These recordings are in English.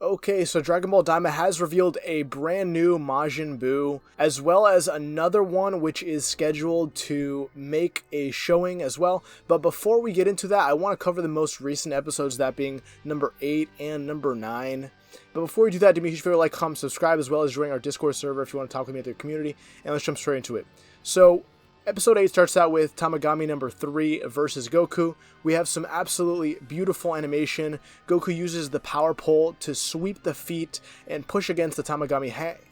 Okay, so Dragon Ball Daima has revealed a brand new Majin Buu, as well as another one which is scheduled to make a showing as well. But before we get into that, I want to cover the most recent episodes, that being number 8 and number 9. But before we do that, do me a huge favor, like, comment, subscribe, as well as join our Discord server if you want to talk with me at the community. And let's jump straight into it. So, Episode 8 starts out with Tamagami number 3 versus Goku. We have some absolutely beautiful animation. Goku uses the power pole to sweep the feet and push against the Tamagami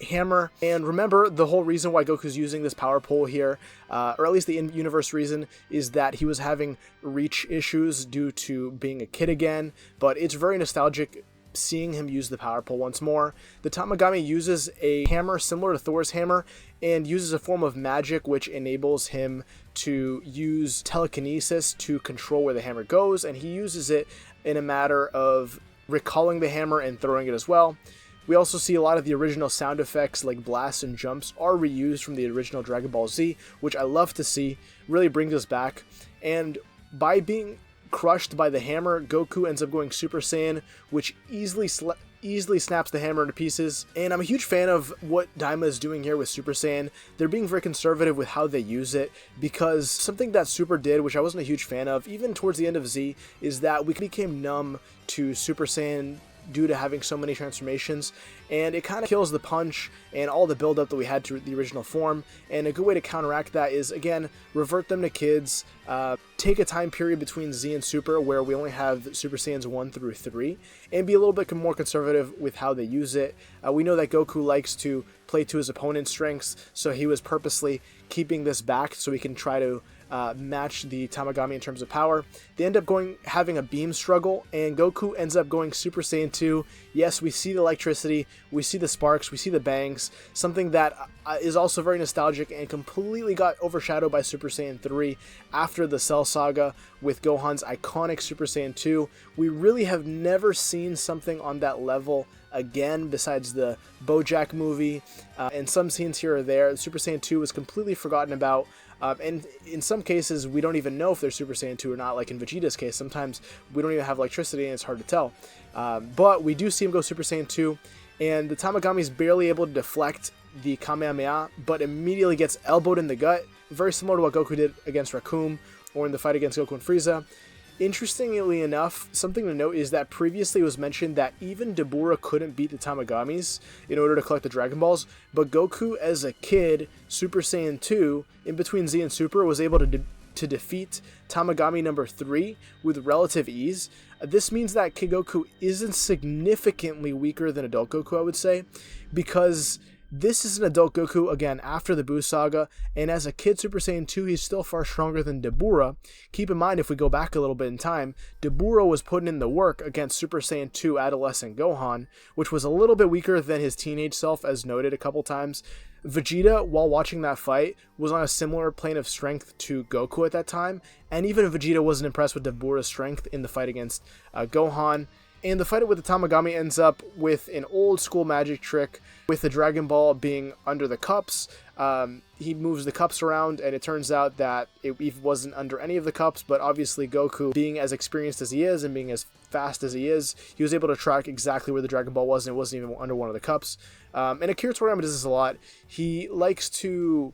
Hammer. And remember, the whole reason why Goku's using this power pole here, or at least the in-universe reason, is that he was having reach issues due to being a kid again. But it's very nostalgic seeing him use the power pole once more. The Tamagami uses a hammer similar to Thor's hammer and uses a form of magic which enables him to use telekinesis to control where the hammer goes, and he uses it in a matter of recalling the hammer and throwing it as well. We also see a lot of the original sound effects like blasts and jumps are reused from the original Dragon Ball Z, which I love to see. Really brings us back. And by being crushed by the hammer, Goku ends up going Super Saiyan, which easily snaps the hammer into pieces. And I'm a huge fan of what Daima is doing here with Super Saiyan. They're being very conservative with how they use it, because something that Super did, which I wasn't a huge fan of, even towards the end of Z, is that we became numb to Super Saiyan due to having so many transformations, and it kind of kills the punch and all the build-up that we had to the original form. And a good way to counteract that is, again, revert them to kids, take a time period between Z and Super where we only have Super Saiyans 1 through 3, and be a little bit more conservative with how they use it. We know that Goku likes to play to his opponent's strengths, so he was purposely keeping this back so he can try to match the Tamagami in terms of power. They end up having a beam struggle, and Goku ends up going Super Saiyan 2. Yes, we see the electricity, we see the sparks, we see the bangs, something that is also very nostalgic and completely got overshadowed by Super Saiyan 3 after the Cell Saga with Gohan's iconic Super Saiyan 2. We really have never seen something on that level again, besides the BoJack movie and some scenes here or there. Super Saiyan 2 was completely forgotten about, and in some cases we don't even know if they're Super Saiyan 2 or not, like in Vegeta's case. Sometimes we don't even have electricity and it's hard to tell, but we do see him go Super Saiyan 2, and the Tamagami is barely able to deflect the Kamehameha, but immediately gets elbowed in the gut, very similar to what Goku did against Raccoon or in the fight against Goku and Frieza. Interestingly enough, something to note is that previously it was mentioned that even Dabura couldn't beat the Tamagamis in order to collect the Dragon Balls, but Goku as a kid, Super Saiyan 2, in between Z and Super, was able to defeat Tamagami number 3 with relative ease. This means that Kid Goku isn't significantly weaker than adult Goku, I would say, because this is an adult Goku, again, after the Buu Saga, and as a kid Super Saiyan 2, he's still far stronger than Dabura. Keep in mind, if we go back a little bit in time, Dabura was putting in the work against Super Saiyan 2 adolescent Gohan, which was a little bit weaker than his teenage self, as noted a couple times. Vegeta, while watching that fight, was on a similar plane of strength to Goku at that time, and even Vegeta wasn't impressed with Dabura's strength in the fight against Gohan. And the fight with the Tamagami ends up with an old school magic trick with the Dragon Ball being under the cups. He moves the cups around, and it turns out that it wasn't under any of the cups, but obviously Goku, being as experienced as he is and being as fast as he is, he was able to track exactly where the Dragon Ball was, and it wasn't even under one of the cups. And Akira Toriyama does this a lot. He likes to...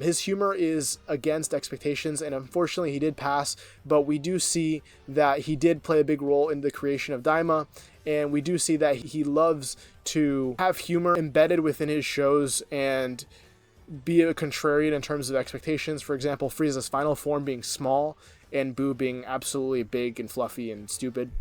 his humor is against expectations, and unfortunately he did pass, but we do see that he did play a big role in the creation of Daima, and we do see that he loves to have humor embedded within his shows and be a contrarian in terms of expectations. For example, Frieza's final form being small and Buu being absolutely big and fluffy and stupid.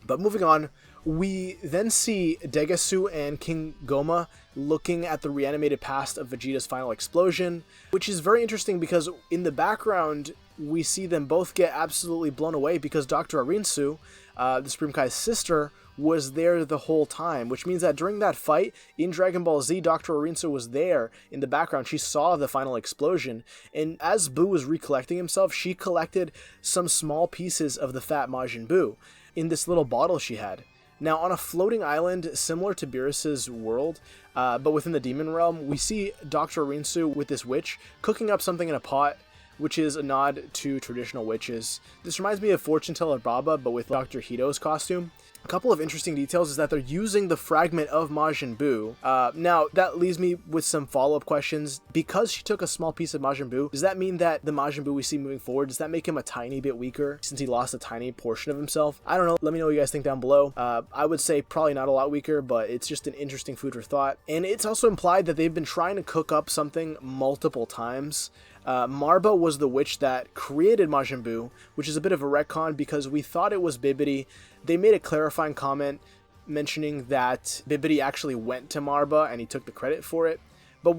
But moving on, we then see Degesu and King Gomah looking at the reanimated past of Vegeta's final explosion, which is very interesting because in the background we see them both get absolutely blown away because Dr. Arinsu, the Supreme Kai's sister, was there the whole time, which means that during that fight in Dragon Ball Z, Dr. Arinsu was there in the background. She saw the final explosion, and as Buu was recollecting himself, she collected some small pieces of the fat Majin Buu in this little bottle she had. Now, on a floating island similar to Beerus's world, but within the demon realm, we see Dr. Arinsu with this witch cooking up something in a pot, which is a nod to traditional witches. This reminds me of Fortune Teller Baba, but with Dr. Hito's costume. A couple of interesting details is that they're using the fragment of Majin Buu. Now, that leaves me with some follow-up questions. Because she took a small piece of Majin Buu, does that mean that the Majin Buu we see moving forward, does that make him a tiny bit weaker since he lost a tiny portion of himself? I don't know. Let me know what you guys think down below. I would say probably not a lot weaker, but it's just an interesting food for thought. And it's also implied that they've been trying to cook up something multiple times. Marba was the witch that created Majin Buu, which is a bit of a retcon because we thought it was Bibbidi. They made a clarifying comment mentioning that Bibbidi actually went to Marba and he took the credit for it. But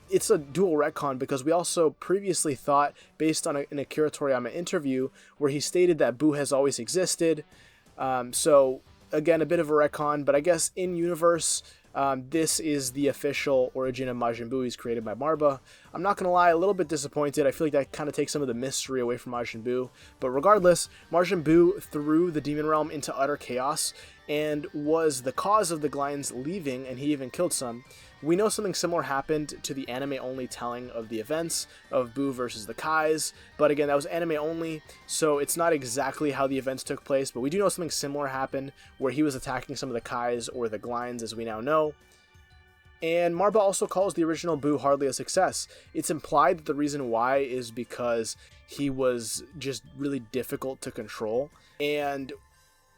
it's a dual retcon because we also previously thought, based on an Akira Toriyama interview, where he stated that Buu has always existed. So, again, a bit of a retcon, but I guess in universe, this is the official origin of Majin Buu. He's created by Marba. I'm not going to lie, a little bit disappointed. I feel like that kind of takes some of the mystery away from Majin Buu. But regardless, Majin Buu threw the demon realm into utter chaos and was the cause of the Glyans leaving, and he even killed some. We know something similar happened to the anime-only telling of the events of Buu versus the Kais, but again, that was anime-only, so it's not exactly how the events took place, but we do know something similar happened where he was attacking some of the Kais or the Glyans, as we now know. And Marba also calls the original Buu hardly a success. It's implied that the reason why is because he was just really difficult to control, and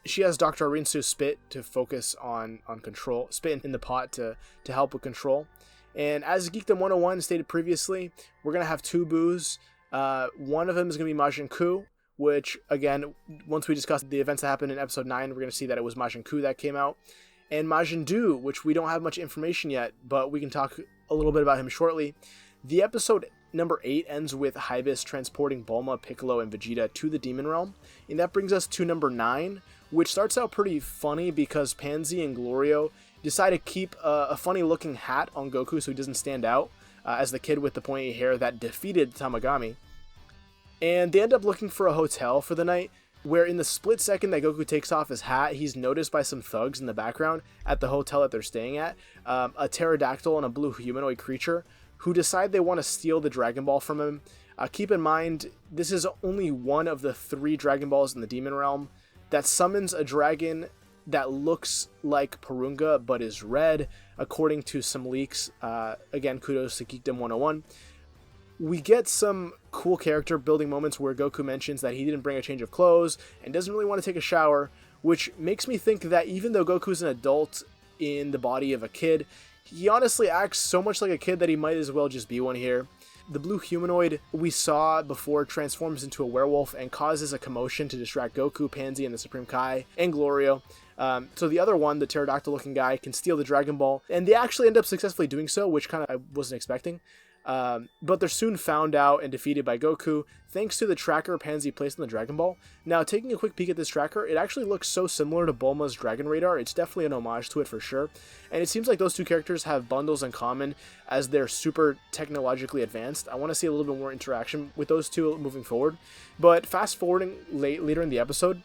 she has Dr. Arinsu's spit to focus on control, spit in the pot to help with control. And as Geekdom 101 stated previously, we're going to have two Buus. One of them is going to be Majin Kuu, which, again, once we discuss the events that happened in episode 9, we're going to see that it was Majin Kuu that came out. And Majin Duu, which we don't have much information yet, but we can talk a little bit about him shortly. The episode number 8 ends with Hybis transporting Bulma, Piccolo, and Vegeta to the Demon Realm. And that brings us to number 9, which starts out pretty funny because Pansy and Glorio decide to keep a funny-looking hat on Goku so he doesn't stand out as the kid with the pointy hair that defeated Tamagami. And they end up looking for a hotel for the night, where in the split second that Goku takes off his hat, he's noticed by some thugs in the background at the hotel that they're staying at, a pterodactyl and a blue humanoid creature, who decide they want to steal the Dragon Ball from him. Keep in mind, this is only one of the 3 Dragon Balls in the Demon Realm that summons a dragon that looks like Porunga but is red, according to some leaks. Again, kudos to Geekdom 101. We get some cool character building moments where Goku mentions that he didn't bring a change of clothes and doesn't really want to take a shower, which makes me think that even though Goku's an adult in the body of a kid, he honestly acts so much like a kid that he might as well just be one here. The blue humanoid we saw before transforms into a werewolf and causes a commotion to distract Goku, Pansy, and the Supreme Kai, and Glorio. So the other one, the pterodactyl-looking guy, can steal the Dragon Ball, and they actually end up successfully doing so, which kind of I wasn't expecting. But they're soon found out and defeated by Goku, thanks to the tracker Pansy placed on the Dragon Ball. Now, taking a quick peek at this tracker, it actually looks so similar to Bulma's Dragon Radar. It's definitely an homage to it for sure. And it seems like those two characters have bundles in common as they're super technologically advanced. I want to see a little bit more interaction with those two moving forward. But fast forwarding later in the episode,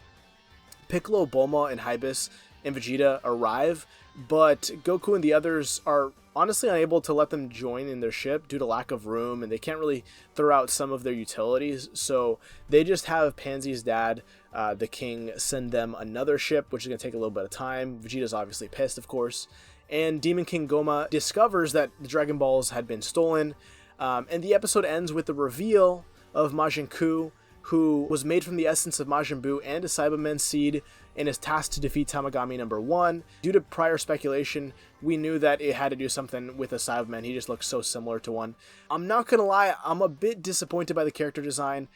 Piccolo, Bulma, and Hybis and Vegeta arrive, but Goku and the others are honestly unable to let them join in their ship due to lack of room, and they can't really throw out some of their utilities, so they just have Pansy's dad, the king, send them another ship, which is going to take a little bit of time. Vegeta's obviously pissed, of course, and Demon King Gomah discovers that the Dragon Balls had been stolen, and the episode ends with the reveal of Majin Kuu, who was made from the essence of Majin Buu and a Saibaman seed, and is tasked to defeat Tamagami number 1. Due to prior speculation, we knew that it had to do something with a Saibaman. He just looks so similar to one. I'm not gonna lie, I'm a bit disappointed by the character design.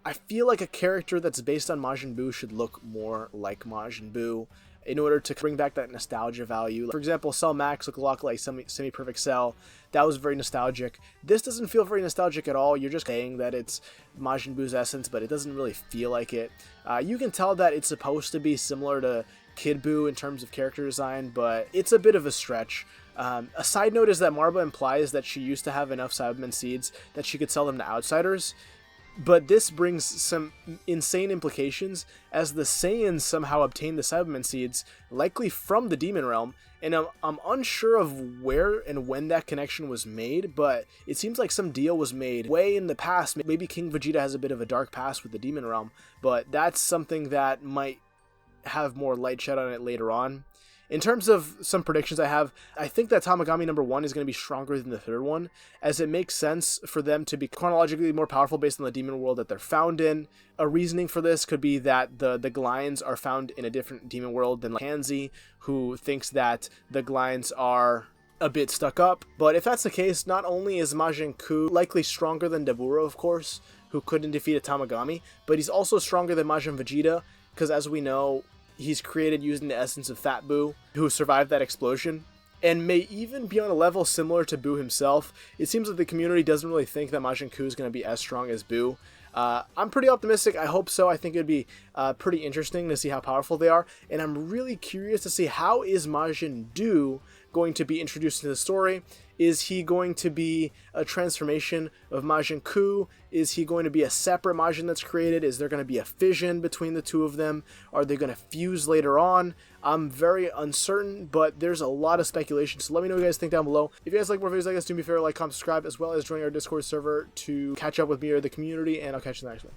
I feel like a character that's based on Majin Buu should look more like Majin Buu in order to bring back that nostalgia value. For example, Cell Max looked a lot like Semi-Perfect Cell. That was very nostalgic. This doesn't feel very nostalgic at all. You're just saying that it's Majin Buu's essence, but it doesn't really feel like it. You can tell that it's supposed to be similar to Kid Buu in terms of character design, but it's a bit of a stretch. A side note is that Marba implies that she used to have enough Saibaman seeds that she could sell them to outsiders. But this brings some insane implications, as the Saiyans somehow obtained the Saibaman seeds, likely from the Demon Realm, and I'm unsure of where and when that connection was made, but it seems like some deal was made way in the past. Maybe King Vegeta has a bit of a dark past with the Demon Realm, but that's something that might have more light shed on it later on. In terms of some predictions I think that Tamagami number 1 is going to be stronger than the third one, as it makes sense for them to be chronologically more powerful based on the demon world that they're found in. A reasoning for this could be that the Glyns are found in a different demon world than Hansi, who thinks that the Glyns are a bit stuck up. But if that's the case, not only is Majin Kuu likely stronger than Dabura, of course, who couldn't defeat a Tamagami, but he's also stronger than Majin Vegeta, because as we know, he's created using the essence of Fat Buu, who survived that explosion, and may even be on a level similar to Buu himself. It seems like the community doesn't really think that Majin Kuu is going to be as strong as Buu. I'm pretty optimistic. I hope so. I think it'd be pretty interesting to see how powerful they are, and I'm really curious to see how is Majin Buu going to be introduced into the story. Is he going to be a transformation of Majin Kuu? Is he going to be a separate Majin that's created? Is there going to be a fission between the two of them? Are they going to fuse later on? I'm very uncertain, but there's a lot of speculation, so let me know what you guys think down below. If you guys like more videos like this, do me a favor, like, comment, subscribe, as well as join our Discord server to catch up with me or the community, and I'll catch you in the next one.